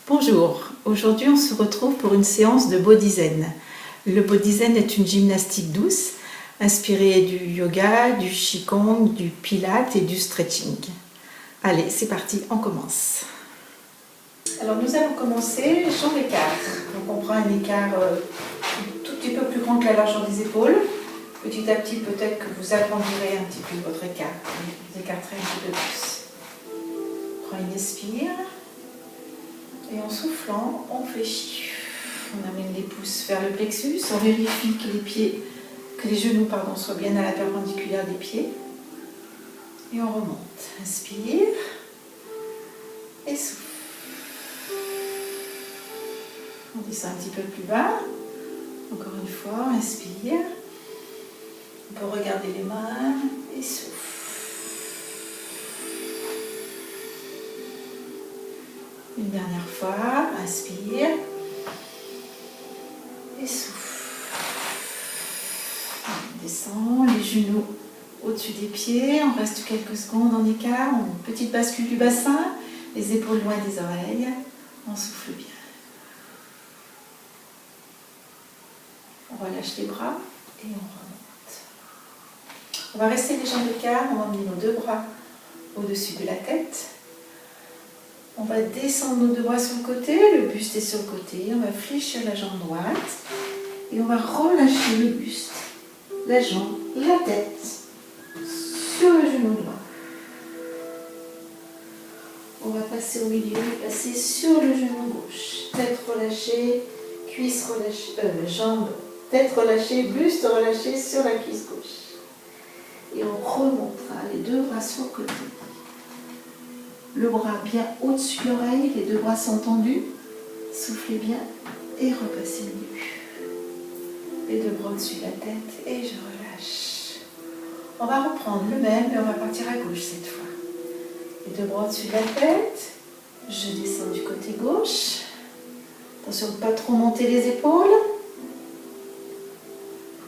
Bonjour, aujourd'hui on se retrouve pour une séance de Body Zen. Le Body Zen est une gymnastique douce, inspirée du yoga, du qigong, du pilates et du stretching. Allez, c'est parti, on commence. Alors nous allons commencer jambes écart. Donc on prend un écart tout petit peu plus grand que la largeur des épaules. Petit à petit, peut-être que vous agrandirez un petit peu votre écart. Vous écarterez un petit peu plus. On prend une expire. Et en soufflant, on fléchit. On amène les pouces vers le plexus. On vérifie que les genoux soient bien à la perpendiculaire des pieds. Et on remonte. Inspire. Et souffle. On descend un petit peu plus bas. Encore une fois, inspire. On peut regarder les mains et souffle. Une dernière fois, inspire et souffle. On descend, les genoux au-dessus des pieds, on reste quelques secondes en écart, une petite bascule du bassin, les épaules loin des oreilles, on souffle bien. On relâche les bras et on remonte. On va rester les jambes d'écart, on va emmener nos deux bras au-dessus de la tête. On va descendre nos deux bras sur le côté, le buste est sur le côté, on va fléchir la jambe droite et on va relâcher le buste, la jambe, la tête sur le genou droit. On va passer au milieu, passer sur le genou gauche, tête relâchée, cuisse relâchée, jambe, tête relâchée, buste relâché sur la cuisse gauche. Et on remontera les deux bras sur le côté. Le bras bien au-dessus de l'oreille, les deux bras sont tendus. Soufflez bien et repassez le milieu. Les deux bras au-dessus de la tête et je relâche. On va reprendre le même, mais on va partir à gauche cette fois. Les deux bras au-dessus de la tête. Je descends du côté gauche. Attention de ne pas trop monter les épaules.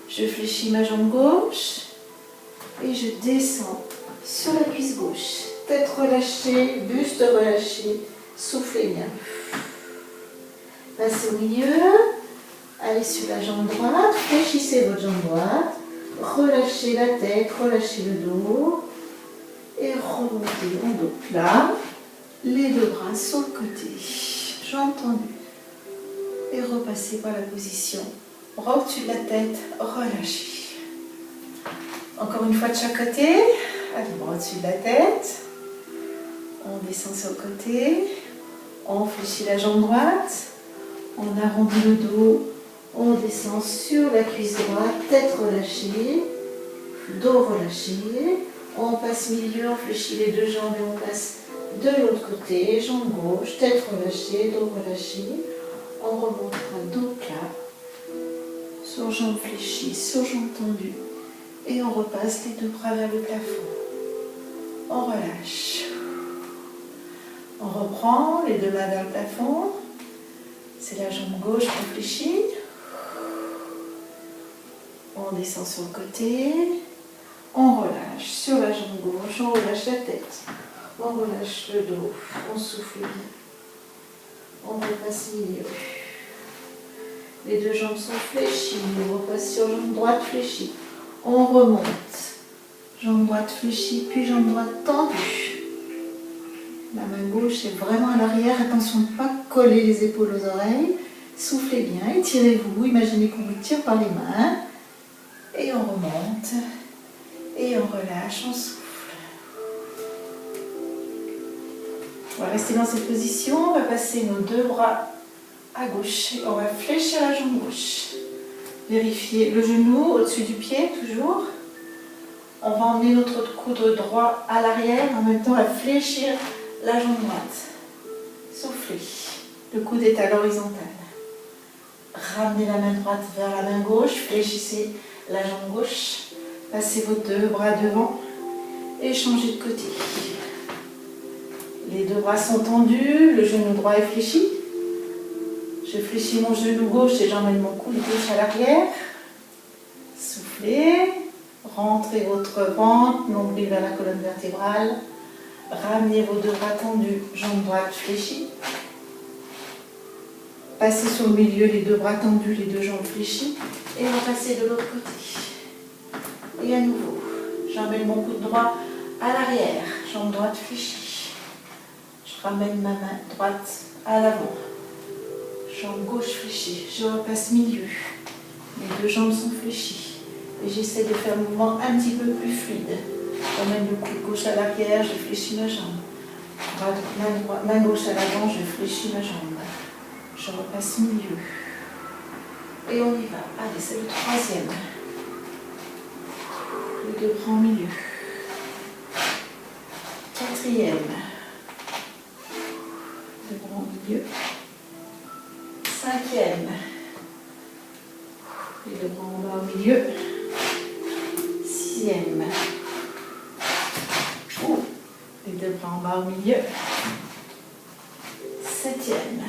Je fléchis ma jambe gauche et je descends sur la cuisse gauche. Tête relâchée, buste relâché, soufflez bien. Passez au milieu, allez sur la jambe droite, fléchissez votre jambe droite, relâchez la tête, relâchez le dos et remontez en dos plat, les deux bras sur le côté, jambes tendues et repassez par la position, bras au-dessus de la tête, relâchez. Encore une fois de chaque côté, allez, bras au-dessus de la tête. On descend sur le côté, on fléchit la jambe droite, on arrondit le dos, on descend sur la cuisse droite, tête relâchée, dos relâché, on passe milieu, on fléchit les deux jambes et on passe de l'autre côté, jambe gauche, tête relâchée, dos relâché, on remontera dos plat, sur jambe fléchie, sur jambe tendue et on repasse les deux bras vers le plafond. On relâche. On reprend les deux mains vers le plafond. C'est la jambe gauche qu'on fléchit. On descend sur le côté. On relâche sur la jambe gauche. On relâche la tête. On relâche le dos. On souffle bien. On repasse milieu. Les deux jambes sont fléchies. On repasse sur jambe droite fléchie. On remonte. Jambe droite fléchie, puis jambe droite tendue. La main gauche est vraiment à l'arrière. Attention de ne pas coller les épaules aux oreilles. Soufflez bien, étirez-vous. Imaginez qu'on vous tire par les mains. Et on remonte. Et on relâche, on souffle. On va rester dans cette position. On va passer nos deux bras à gauche. On va fléchir la jambe gauche. Vérifiez le genou au-dessus du pied, toujours. On va emmener notre coude droit à l'arrière, en même temps à fléchir la jambe droite. Soufflez. Le coude est à l'horizontale. Ramenez la main droite vers la main gauche, fléchissez la jambe gauche. Passez vos deux bras devant et changez de côté. Les deux bras sont tendus, le genou droit est fléchi. Je fléchis mon genou gauche et j'emmène mon coude gauche à l'arrière. Soufflez. Rentrez votre ventre, nombril vers la colonne vertébrale. Ramenez vos deux bras tendus, jambe droite fléchie. passer sur le milieu, les deux bras tendus, les deux jambes fléchies. Et on va passer de l'autre côté. Et à nouveau, j'emmène mon coude droit à l'arrière, jambe droite fléchie. Je ramène ma main droite à l'avant, jambe gauche fléchie. Je repasse milieu, les deux jambes sont fléchies. Et j'essaie de faire un mouvement un petit peu plus fluide. J'emmène le coude gauche à l'arrière, je fléchis ma jambe. Main gauche à l'avant, je fléchis ma jambe. Je repasse milieu. Et on y va. Allez, c'est le troisième. Les deux bras en milieu. Quatrième. Les bras en milieu. Cinquième. Les deux bras en bas au milieu. Sixième. Les deux bras en bas au milieu. Septième.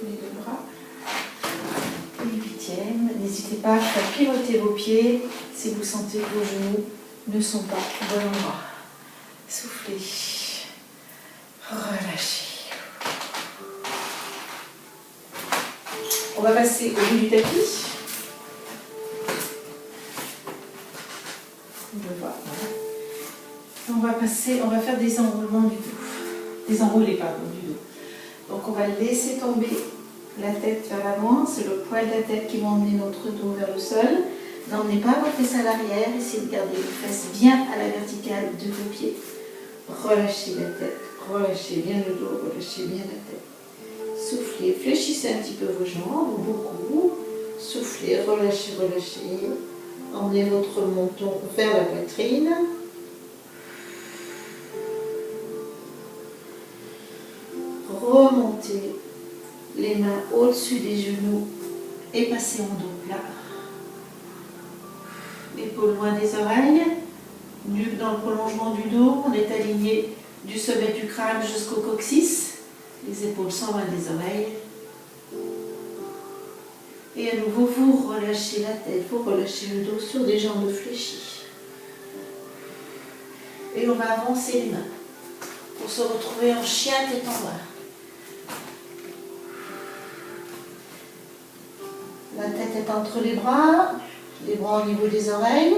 Les deux bras. Et huitième. N'hésitez pas à faire pivoter vos pieds si vous sentez que vos genoux ne sont pas au bon endroit. Soufflez. Relâchez. On va passer au bout du tapis. On va faire des enroulements du dos. Des enroulés, pardon, du dos. Donc on va laisser tomber la tête vers l'avant. C'est le poil de la tête qui va emmener notre dos vers le sol. N'emmenez pas vos fesses à l'arrière. Essayez de garder les fesses bien à la verticale de vos pieds. Relâchez la tête. Relâchez bien le dos. Relâchez bien la tête. Soufflez. Fléchissez un petit peu vos jambes. Beaucoup. Soufflez. Relâchez, relâchez. Emmenez votre menton vers la poitrine. Remontez les mains au-dessus des genoux et passez en dos plat. Épaules loin des oreilles, nuque dans le prolongement du dos, on est aligné du sommet du crâne jusqu'au coccyx, les épaules sont loin des oreilles. Et à nouveau, vous relâchez la tête, vous relâchez le dos sur des jambes fléchies. Et on va avancer les mains pour se retrouver en chien tête en bas. La tête est entre les bras au niveau des oreilles.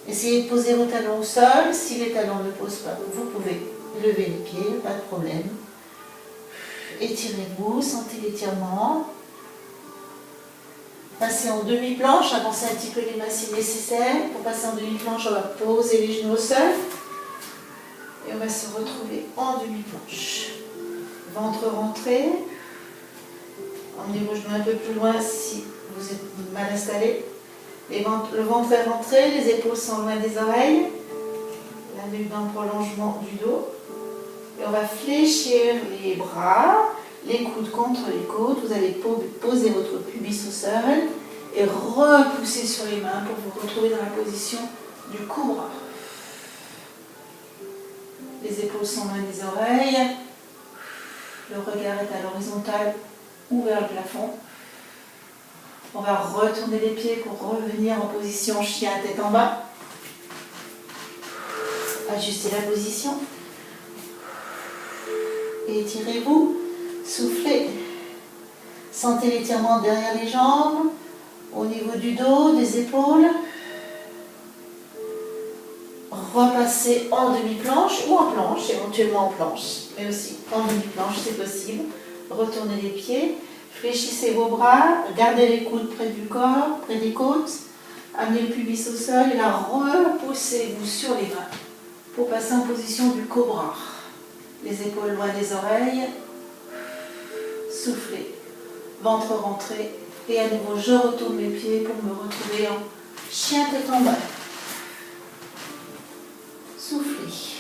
Essayez de poser vos talons au sol. Si les talons ne posent pas, vous pouvez lever les pieds, pas de problème. Étirez-vous, sentez l'étirement. Passez en demi-planche, avancez un petit peu les mains si nécessaire. Pour passer en demi-planche, on va poser les genoux au sol. Et on va se retrouver en demi-planche. Ventre rentré. Emmenez vos genoux un peu plus loin si vous êtes mal installé. Le ventre est rentré, les épaules sont loin des oreilles. La nuque dans le prolongement du dos. Et on va fléchir les bras, les coudes contre les côtes. Vous allez poser votre pubis au sol et repousser sur les mains pour vous retrouver dans la position du cobra. Les épaules sont loin des oreilles. Le regard est à l'horizontale ou vers le plafond. On va retourner les pieds pour revenir en position chien tête en bas. Ajustez la position. Et étirez-vous. Soufflez. Sentez l'étirement derrière les jambes, au niveau du dos, des épaules. Repassez en demi-planche ou en planche, éventuellement en planche, mais aussi en demi-planche, c'est possible. Retournez les pieds, fléchissez vos bras, gardez les coudes près du corps, près des côtes, amenez le pubis au sol et là repoussez-vous sur les mains pour passer en position du cobra. Les épaules loin des oreilles, soufflez, ventre rentré et à nouveau je retourne les pieds pour me retrouver en chien tête en bas. Soufflez.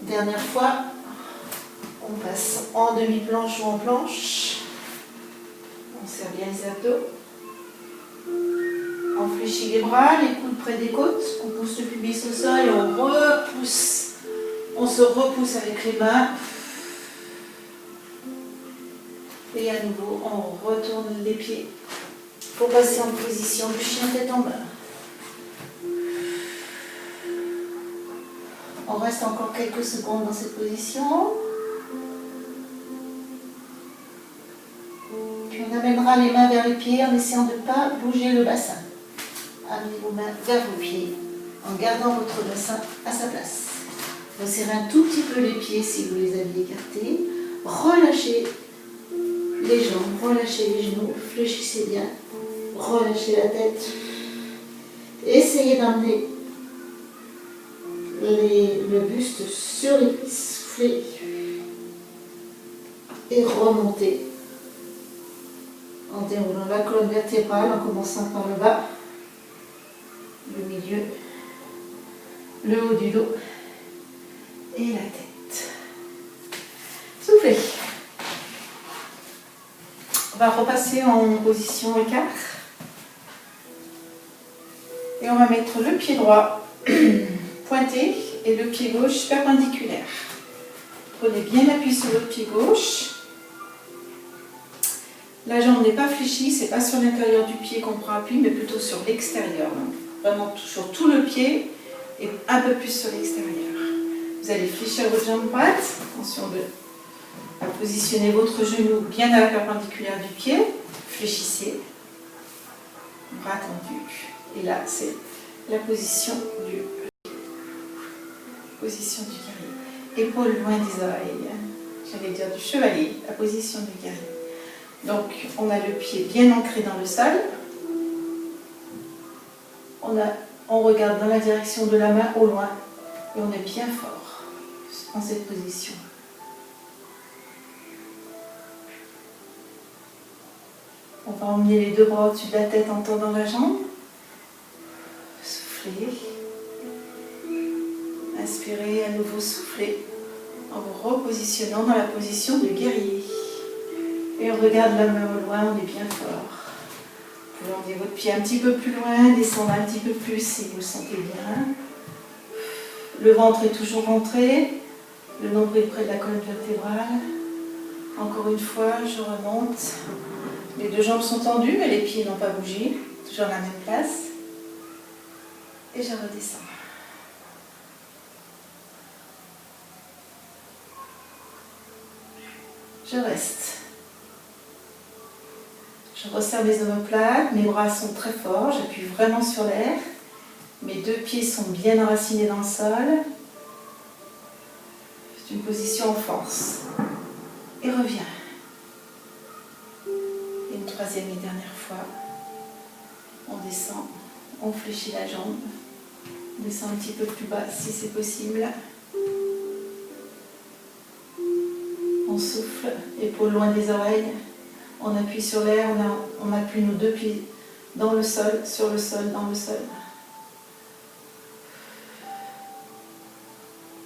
Dernière fois, on passe en demi-planche ou en planche. On serre bien les abdos. On fléchit les bras, les coudes près des côtes. On pousse le pubis au sol et on repousse. On se repousse avec les mains. Et à nouveau, on retourne les pieds pour passer en position du chien tête en bas. reste encore quelques secondes dans cette position. Puis on amènera les mains vers les pieds en essayant de ne pas bouger le bassin. Amenez vos mains vers vos pieds en gardant votre bassin à sa place. Resserrez un tout petit peu les pieds si vous les aviez écartés. Relâchez les jambes, relâchez les genoux, fléchissez bien. Relâchez la tête. Essayez d'emmener le buste sur les cuisses, soufflez et remontez en déroulant la colonne vertébrale en commençant par le bas, le milieu, le haut du dos et la tête. Soufflez. On va repasser en position écart et on va mettre le pied droit pointé et le pied gauche perpendiculaire. Prenez bien appui sur votre pied gauche. La jambe n'est pas fléchie, c'est pas sur l'intérieur du pied qu'on prend appui, mais plutôt sur l'extérieur. Vraiment sur tout le pied et un peu plus sur l'extérieur. Vous allez fléchir votre jambe droite. Attention à positionner votre genou bien à la perpendiculaire du pied. Fléchissez. Bras tendus. Et là, c'est la position du guerrier. Épaules loin des oreilles. J'allais dire du chevalier, la position du guerrier. Donc, on a le pied bien ancré dans le sol. On regarde dans la direction de la main au loin et on est bien fort en cette position. On va emmener les deux bras au-dessus de la tête en tendant la jambe. Soufflez. Inspirez, à nouveau soufflez en vous repositionnant dans la position de guerrier. Et on regarde la main au loin, on est bien fort. Vous pouvez emmener votre pied un petit peu plus loin, descendre un petit peu plus si vous le sentez bien. Le ventre est toujours rentré, le nombril près de la colonne vertébrale. Encore une fois, je remonte. Les deux jambes sont tendues, mais les pieds n'ont pas bougé. Toujours à la même place. Et je redescends. Je reste. Je resserre mes omoplates, mes bras sont très forts, j'appuie vraiment sur l'air. Mes deux pieds sont bien enracinés dans le sol. C'est une position en force. Et reviens. Et une troisième et dernière fois. On descend, on fléchit la jambe. On descend un petit peu plus bas si c'est possible. On souffle, épaules loin des oreilles. On appuie sur l'air, on appuie nos deux pieds dans le sol, sur le sol, dans le sol.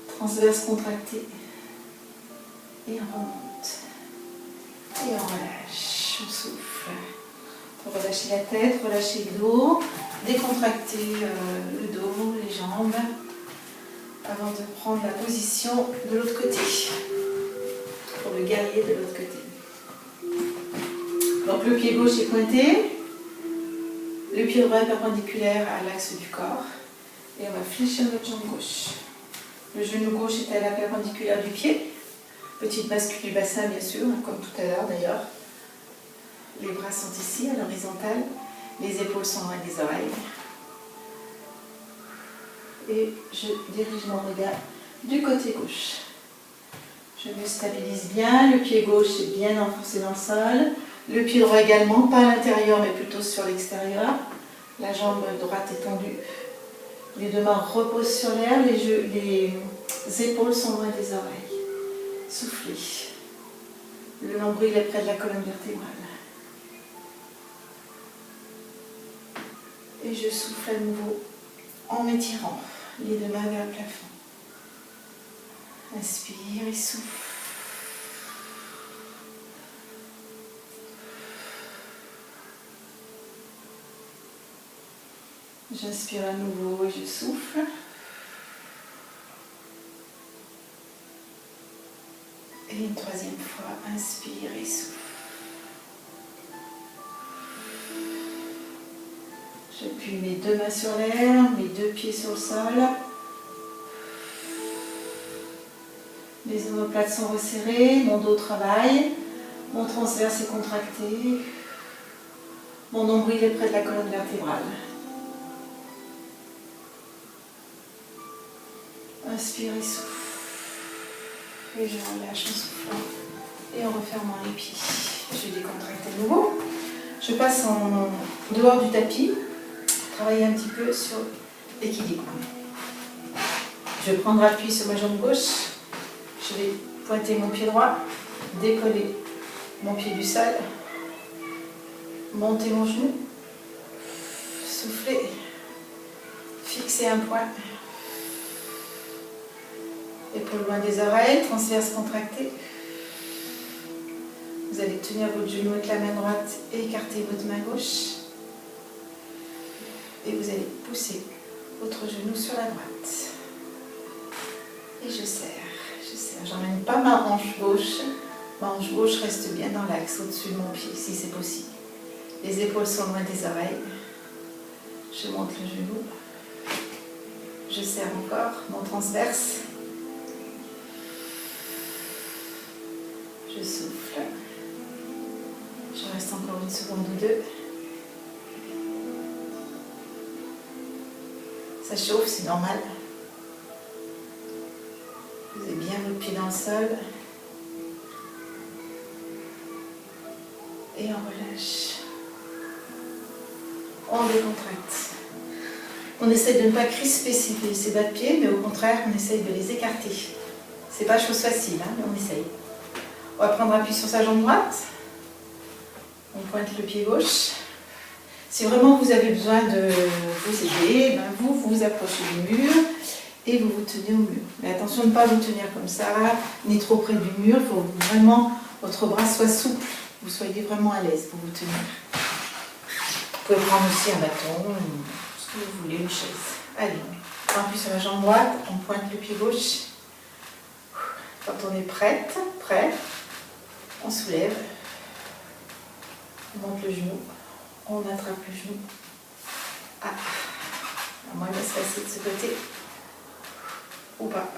Transverse contracté. Et on remonte. Et on relâche, on souffle. On relâcher la tête, relâcher le dos, décontracter le dos, les jambes, avant de prendre la position de l'autre côté. Pour le guerrier de l'autre côté. Donc le pied gauche est pointé, le pied droit est perpendiculaire à l'axe du corps et on va fléchir notre jambe gauche. Le genou gauche est à la perpendiculaire du pied, petite bascule du bassin bien sûr, comme tout à l'heure d'ailleurs. Les bras sont ici à l'horizontale, les épaules sont loin des oreilles. Et je dirige mon regard du côté gauche. Je me stabilise bien, le pied gauche est bien enfoncé dans le sol. Le pied droit également, pas à l'intérieur mais plutôt sur l'extérieur. La jambe droite est tendue. Les deux mains reposent sur l'air, les épaules sont loin des oreilles. Soufflez. Le nombril est près de la colonne vertébrale. Et je souffle à nouveau en m'étirant les deux mains vers le plafond. Inspire et souffle. J'inspire à nouveau et je souffle. Et une troisième fois, inspire et souffle. J'appuie mes deux mains sur l'air, mes deux pieds sur le sol. Les omoplates sont resserrées, mon dos travaille, mon transverse est contracté, mon nombril est près de la colonne vertébrale. Inspire et souffle. Et je relâche en soufflant et en refermant les pieds. Je décontracte à nouveau. Je passe en dehors du tapis, travailler un petit peu sur l'équilibre. Je vais prendre appui sur ma jambe gauche. Je vais pointer mon pied droit, décoller mon pied du sol, monter mon genou, souffler, fixer un point. Épaules loin des oreilles, transverse contracté. Vous allez tenir votre genou avec la main droite et écarter votre main gauche. Et vous allez pousser votre genou sur la droite. Et je serre. J'emmène pas ma hanche gauche. Ma hanche gauche reste bien dans l'axe, au-dessus de mon pied, si c'est possible. Les épaules sont loin des oreilles. Je monte le genou. Je serre encore mon transverse. Je souffle. Je reste encore une seconde ou deux. Ça chauffe, c'est normal. Posez bien votre pied dans le sol. Et on relâche. On décontracte. On essaie de ne pas crisper ses bas de pied, mais au contraire, on essaye de les écarter. C'est pas chose facile, hein, mais on essaye. On va prendre appui sur sa jambe droite. On pointe le pied gauche. Si vraiment vous avez besoin de vous aider, ben vous approchez du mur et vous vous tenez au mur. Mais attention de ne pas vous tenir comme ça, ni trop près du mur. Il faut vraiment que votre bras soit souple, vous soyez vraiment à l'aise pour vous tenir. Vous pouvez prendre aussi un bâton, ce que vous voulez, une chaise. Allez, on prend appui sur la jambe droite, on pointe le pied gauche. Quand on est prêt, on soulève, on monte le genou, on attrape le genou. Ah, moi il va se passer de ce côté ou pas.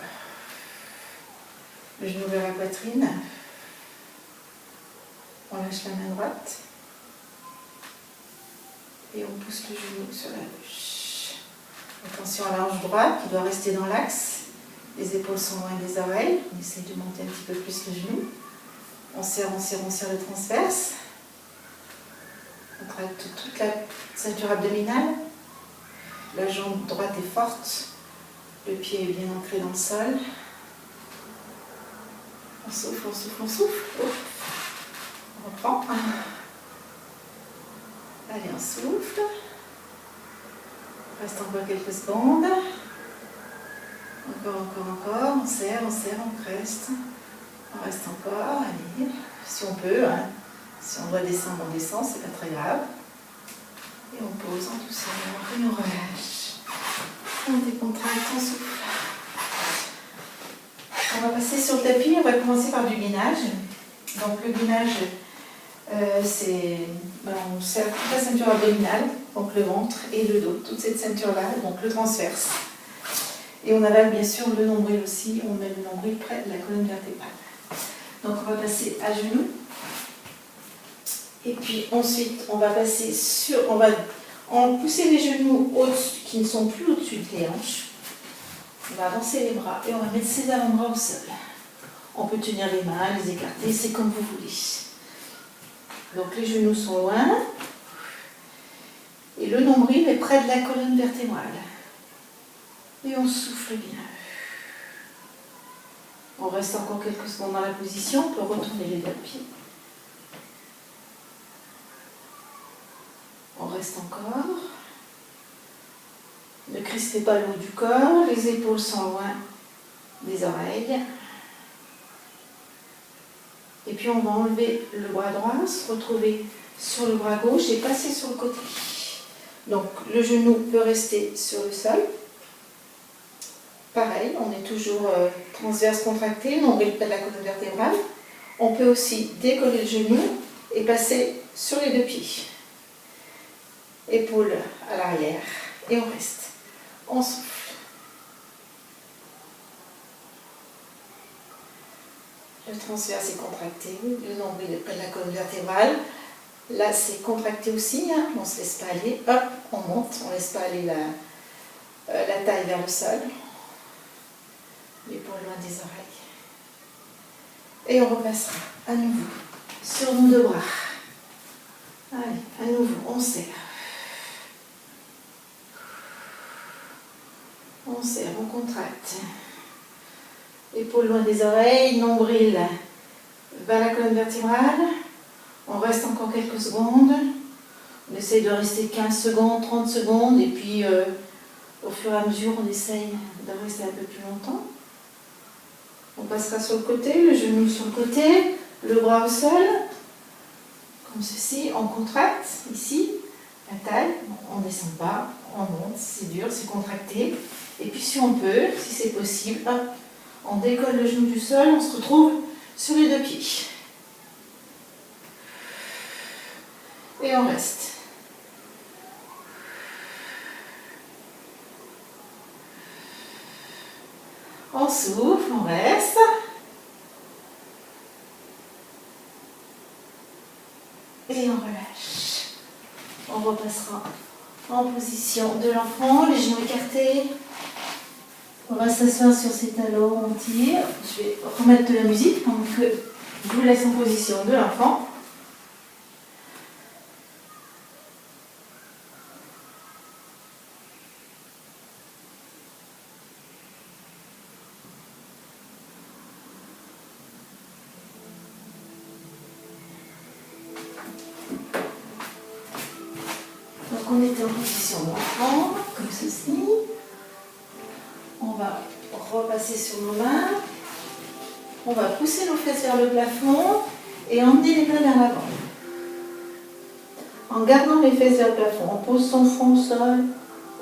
Le genou vers la poitrine, on lâche la main droite et on pousse le genou sur la gauche. Attention à la hanche droite qui doit rester dans l'axe. Les épaules sont loin des oreilles. On essaye de monter un petit peu plus le genou. On serre le transverse. On travaille toute la ceinture abdominale. La jambe droite est forte. Le pied est bien ancré dans le sol. On souffle, on souffle, on souffle. Oh. On reprend. Allez, on souffle. Reste encore quelques secondes. Encore. On serre, on reste. On reste encore, allez. Si on peut, hein. Si on doit descendre, on descend, c'est pas très grave. Et on pose en douceur, et on relâche. On décontracte, on souffle. On va passer sur le tapis, on va commencer par du gainage. Donc le gainage, on serre toute la ceinture abdominale, donc le ventre et le dos, toute cette ceinture-là, donc le transverse. Et on avale bien sûr le nombril aussi, on met le nombril près de la colonne vertébrale. Donc on va passer à genoux. Et puis ensuite, on va passer on va pousser les genoux qui ne sont plus au-dessus des hanches. On va avancer les bras et on va mettre ses avant-bras au sol. On peut tenir les mains, les écarter, c'est comme vous voulez. Donc les genoux sont loin. Et le nombril est près de la colonne vertébrale. Et on souffle bien. On reste encore quelques secondes dans la position. On peut retourner les deux pieds. On reste encore. Ne crispez pas le haut du corps. Les épaules sont loin des oreilles. Et puis on va enlever le bras droit, se retrouver sur le bras gauche et passer sur le côté. Donc le genou peut rester sur le sol. Pareil, on est toujours transverse contracté, nombril près de la colonne vertébrale. On peut aussi décoller le genou et passer sur les deux pieds. Épaules à l'arrière et on reste. On souffle. Le transverse est contracté, le nombril est près de la colonne vertébrale. Là, c'est contracté aussi, hein. On ne se laisse pas aller. Hop, on monte, on ne laisse pas aller la taille vers le sol. L'épaule loin des oreilles. Et on repassera à nouveau sur nos deux bras. Allez, à nouveau, on serre. On serre, on contracte. Épaule loin des oreilles, nombril vers la colonne vertébrale. On reste encore quelques secondes. On essaye de rester 15 secondes, 30 secondes. Et puis, au fur et à mesure, on essaye de rester un peu plus longtemps. On passera sur le côté, le genou sur le côté, le bras au sol. Comme ceci, on contracte ici, la taille. On ne descend pas, on monte, c'est dur, c'est contracté. Et puis si on peut, si c'est possible, hop, on décolle le genou du sol, on se retrouve sur les deux pieds. Et on reste. On souffle, on reste. Et on relâche. On repassera en position de l'enfant, les genoux écartés. On va s'asseoir sur ses talons, on tire. Je vais remettre de la musique pendant que je vous laisse en position de l'enfant. Donc on était en position d'enfant, comme ceci. On va repasser sur nos mains. On va pousser nos fesses vers le plafond et emmener les mains vers l'avant. En gardant les fesses vers le plafond, on pose son front au sol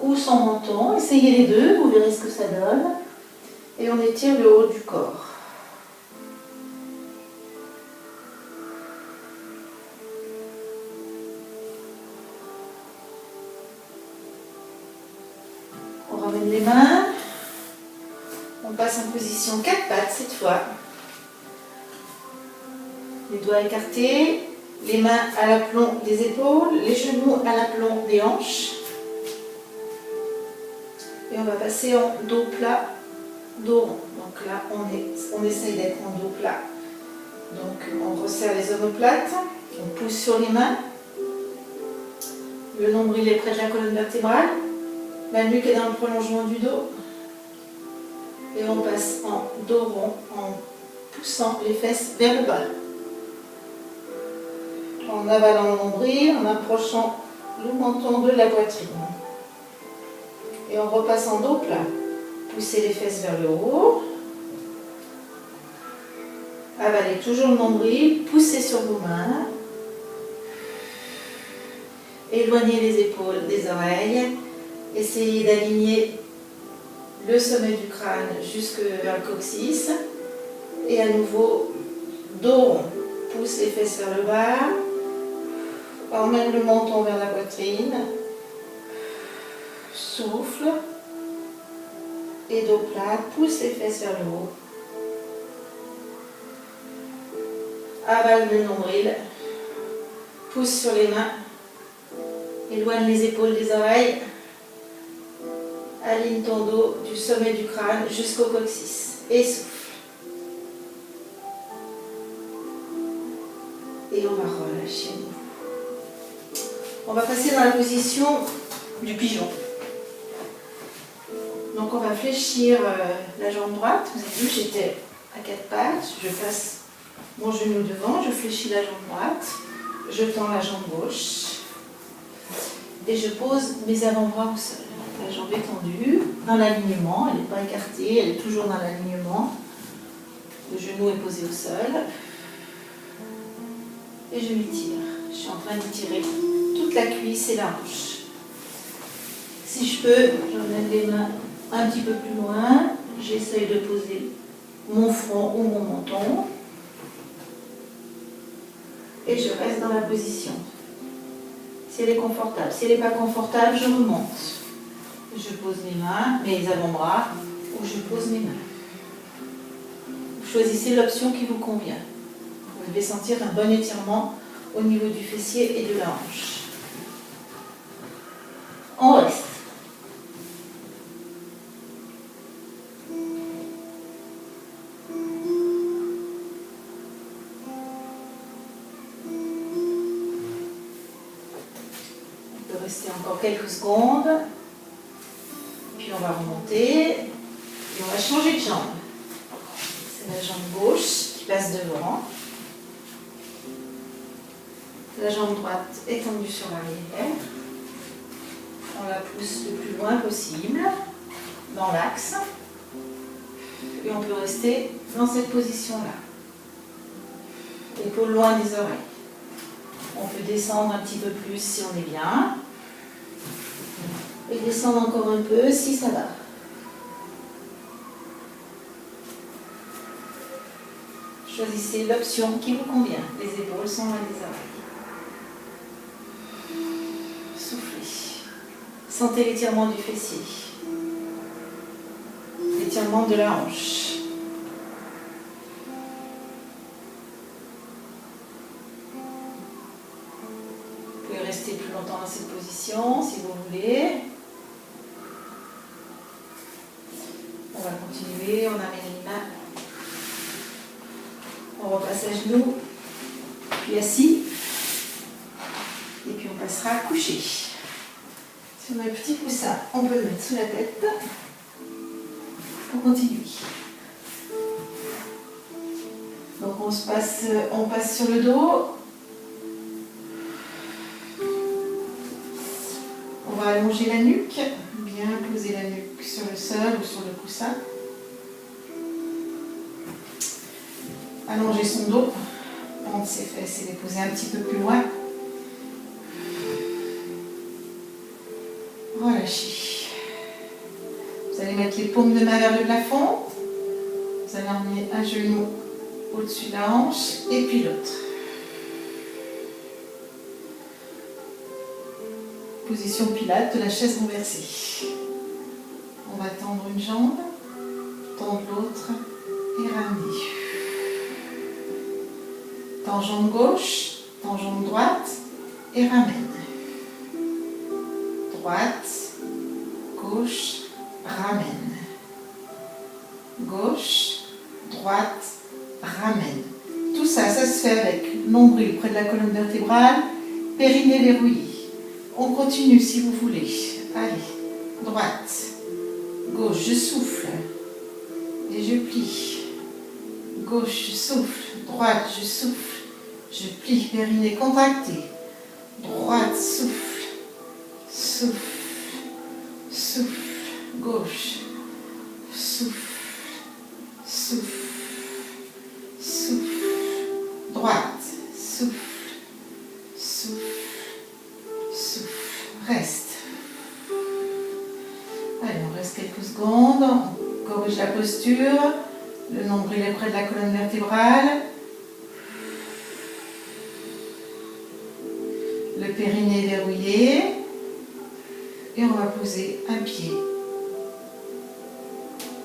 ou son menton. Essayez les deux, vous verrez ce que ça donne. Et on étire le haut du corps. On ramène les mains. On passe en position 4 pattes cette fois. Les doigts écartés, les mains à l'aplomb des épaules, les genoux à l'aplomb des hanches. Et on va passer en dos plat, dos rond. Donc là, on essaye d'être en dos plat. Donc on resserre les omoplates, on pousse sur les mains. Le nombril est près de la colonne vertébrale. La nuque est dans le prolongement du dos. Et on passe en dos rond en poussant les fesses vers le bas. En avalant le nombril, en approchant le menton de la poitrine. Et on repasse en dos plat. Poussez les fesses vers le haut. Avalez toujours le nombril, poussez sur vos mains. Éloignez les épaules des oreilles. Essayez d'aligner le sommet du crâne jusque vers le coccyx. Et à nouveau, dos rond. Pousse les fesses vers le bas. Emmène le menton vers la poitrine. Souffle. Et dos plat. Pousse les fesses vers le haut. Avale le nombril. Pousse sur les mains. Éloigne les épaules des oreilles. Aligne ton dos du sommet du crâne jusqu'au coccyx. Et souffle. Et on va relâcher. On va passer dans la position du pigeon. Donc on va fléchir la jambe droite. Vous avez vu, j'étais à 4 pattes. Je passe mon genou devant, je fléchis la jambe droite. Je tends la jambe gauche. Et je pose mes avant-bras au sol. La jambe est tendue, dans l'alignement, elle n'est pas écartée, elle est toujours dans l'alignement. Le genou est posé au sol. Et je m'étire. Je suis en train d'étirer toute la cuisse et la hanche. Si je peux, j'emmène les mains un petit peu plus loin. J'essaye de poser mon front ou mon menton. Et je reste dans la position. Si elle est confortable. Si elle n'est pas confortable, je remonte. Je pose mes mains, mes avant-bras, ou je pose mes mains. choisissez l'option qui vous convient. Vous devez sentir un bon étirement au niveau du fessier et de la hanche. On reste. On peut rester encore quelques secondes. Puis on va remonter et on va changer de jambe. C'est la jambe gauche qui passe devant. La jambe droite étendue sur l'arrière. On la pousse le plus loin possible dans l'axe. Et on peut rester dans cette position-là. Épaules loin des oreilles. On peut descendre un petit peu plus si on est bien. Et descendre encore un peu si ça va. Choisissez l'option qui vous convient. Les épaules sont loin des oreilles. Soufflez. Sentez l'étirement du fessier. L'étirement de la hanche. Vous pouvez rester plus longtemps dans cette position si vous voulez. On va continuer, on amène les mains. On repasse à genoux, puis assis. Et puis on passera à coucher. Si on a un petit coussin, on peut le mettre sous la tête. On continue. Donc on passe sur le dos. On va allonger la nuque, bien poser la nuque sur le sol ou sur le coussin. Allonger son dos, prendre ses fesses et les poser un petit peu plus loin. Relâchez. Vous allez mettre les paumes de main vers le plafond. Vous allez emmener un genou au-dessus de la hanche et puis l'autre. Position pilate de la chaise renversée. On va tendre une jambe, tendre l'autre et ramener. Tends jambe gauche, tends jambe droite et ramène. Droite, gauche, ramène. Gauche, droite, ramène. Tout ça, ça se fait avec nombril près de la colonne vertébrale, périnée verrouillé. On continue si vous voulez. Allez, droite, gauche, je souffle et je plie. Gauche, je souffle, droite, je souffle, je plie, périnée contracté. Droite, souffle, souffle, souffle, gauche, souffle, souffle, souffle, droite, souffle, souffle, souffle, reste. Allez, on reste quelques secondes, on corrige la posture, le nombril est près de la colonne vertébrale, le périnée est verrouillé, et on va poser un pied,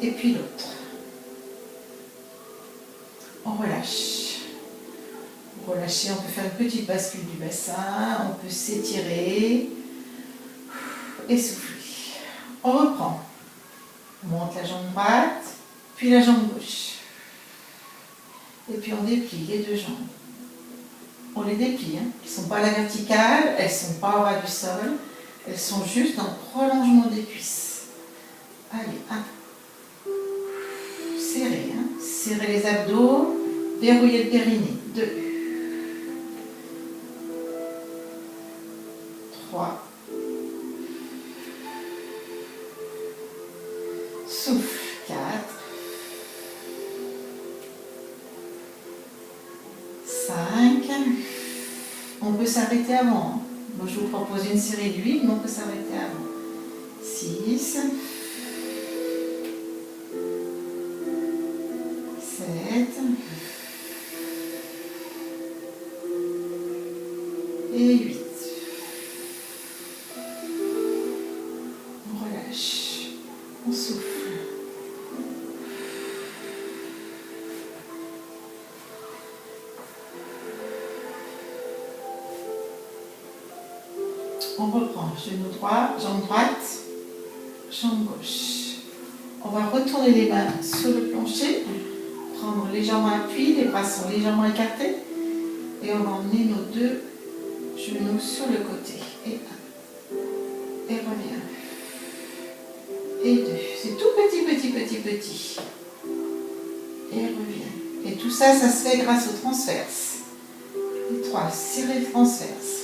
et puis l'autre. On relâche. Pour relâcher, on peut faire une petite bascule du bassin, on peut s'étirer et souffler. On reprend. On monte la jambe droite, puis la jambe gauche. Et puis on déplie les deux jambes. On les déplie, hein. Elles ne sont pas à la verticale, elles ne sont pas au ras du sol, elles sont juste dans le prolongement des cuisses. Allez, 1. Serrez, hein. Serrez les abdos, verrouillez le périnée. 2. 3. Souffle. 4. 5. On peut s'arrêter avant. Moi, je vous propose une série de 8, mais on peut s'arrêter avant. 6. 7. Et 8. On relâche. On souffle. On reprend, genou droit, jambe droite, jambe gauche. On va retourner les mains sur le plancher, prendre légèrement appui, les bras sont légèrement écartés. Et on va emmener nos deux genoux sur le côté. Et un. Et revient. Et deux. C'est tout petit, petit, petit, petit. Et revient. Et tout ça, ça se fait grâce au transverse. Et trois. Serrez le transverse.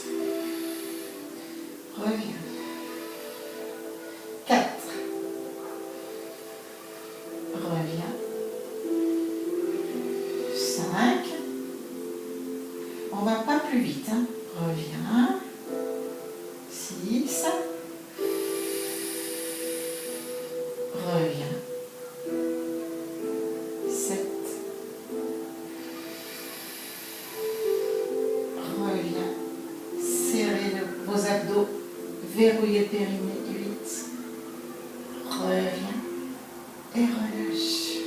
Revient. 4. Revient. 5. On va pas plus vite. Hein. Revient. 6. Revient. 7. Revient. Serrez vos abdos. Verrouillez le périnée. 8. Revient. Et relâche.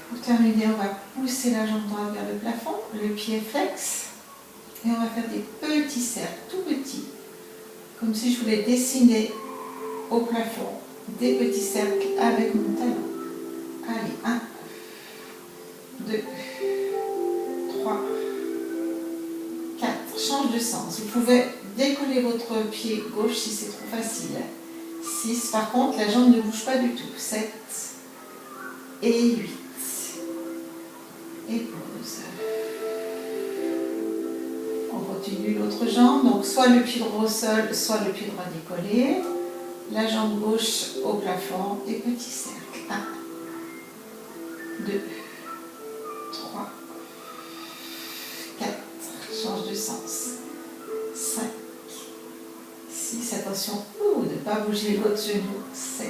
Pour terminer, on va pousser la jambe droite vers le plafond, le pied flex. Et on va faire des petits cercles, tout petits. Comme si je voulais dessiner au plafond des petits cercles avec mon talon. Allez, 1, 2, 3, 4. Change de sens. Vous pouvez décoller votre pied gauche si c'est trop facile. 6. Par contre, la jambe ne bouge pas du tout. 7 et 8. Et pause. On continue l'autre jambe. Donc, soit le pied droit au sol, soit le pied droit décollé. La jambe gauche au plafond et petit cercle. 1, 2, 3, 4. Change de sens. 5, 6. Attention de ne pas bouger l'autre genou. 7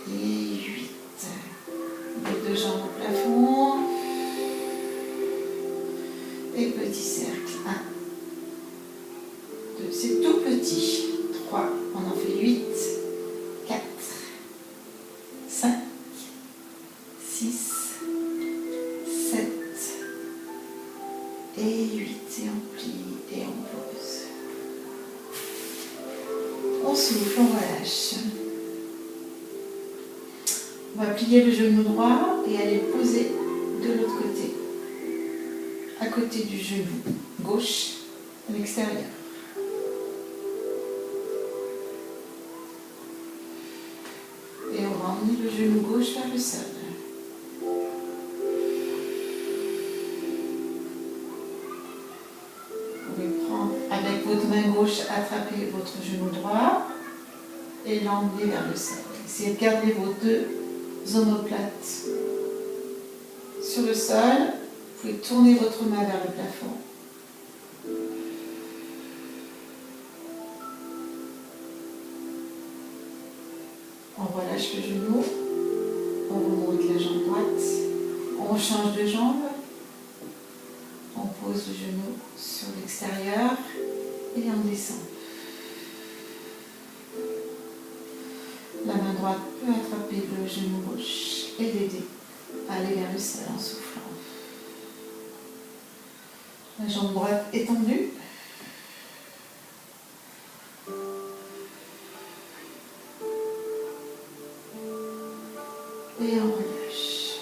et 8. Les deux jambes au plafond. Et petit cercle. 1, 2. C'est tout petit. 3. On en fait 8. 4, 5, 6, 7 et 8. Et on plie et on pose. On souffle, on relâche. On va plier le genou droit et aller le poser de l'autre côté, à côté du genou gauche à l'extérieur. Et on va emmener le genou gauche vers le sol. Vous pouvez prendre avec votre main gauche, attraper votre genou droit et l'emmener vers le sol. Essayez de garder vos deux omoplates sur le sol. Vous pouvez tourner votre main vers le plafond. On relâche le genou, on remonte la jambe droite, on change de jambe, on pose le genou sur l'extérieur et on descend. La main droite peut attraper le genou gauche et l'aider à aller vers le sol en soufflant. La jambe droite est tendue. Et on relâche.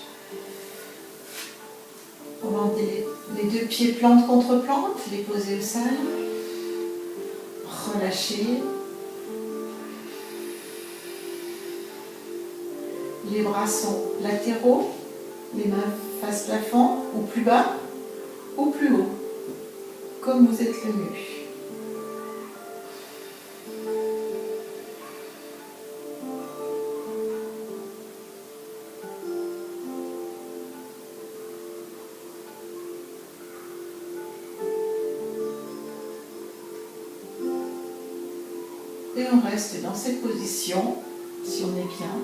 On va emmener les deux pieds plante contre plante, les poser au sol. Relâcher. Les bras sont latéraux, les mains face plafond, ou plus bas, ou plus haut, comme vous êtes le mieux. Et on reste dans cette position, si on est bien.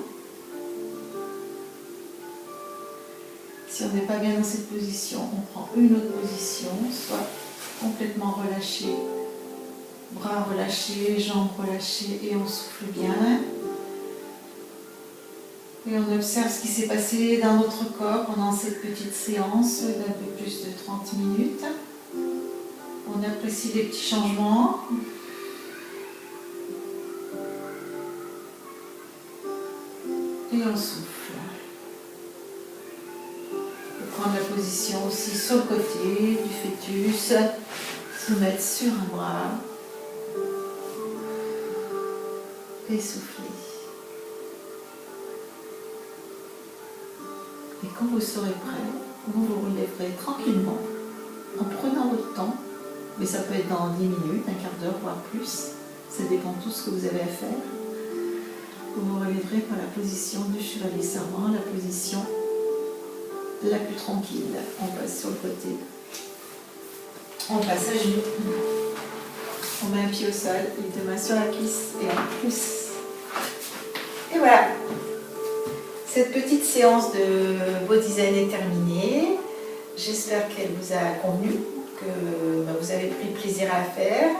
Si on n'est pas bien dans cette position, on prend une autre position, soit complètement relâché, bras relâchés, jambes relâchées, et on souffle bien. Et on observe ce qui s'est passé dans notre corps pendant cette petite séance d'un peu plus de 30 minutes. On apprécie les petits changements. Et on souffle. On peut prendre la position aussi sur le côté du fœtus, se mettre sur un bras et souffler. Et quand vous serez prêt, vous vous relèverez tranquillement en prenant votre temps, mais ça peut être dans 10 minutes, un quart d'heure, voire plus. Ça dépend de tout ce que vous avez à faire. Vous vous relèverez par la position du chevalier servant, la position la plus tranquille. On passe sur le côté. On passe à genoux. On met un pied au sol, les deux mains sur la cuisse et on pousse. Et voilà. Cette petite séance de body design est terminée. J'espère qu'elle vous a convenu, que vous avez pris plaisir à la faire.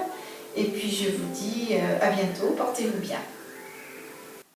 Et puis je vous dis à bientôt, portez-vous bien.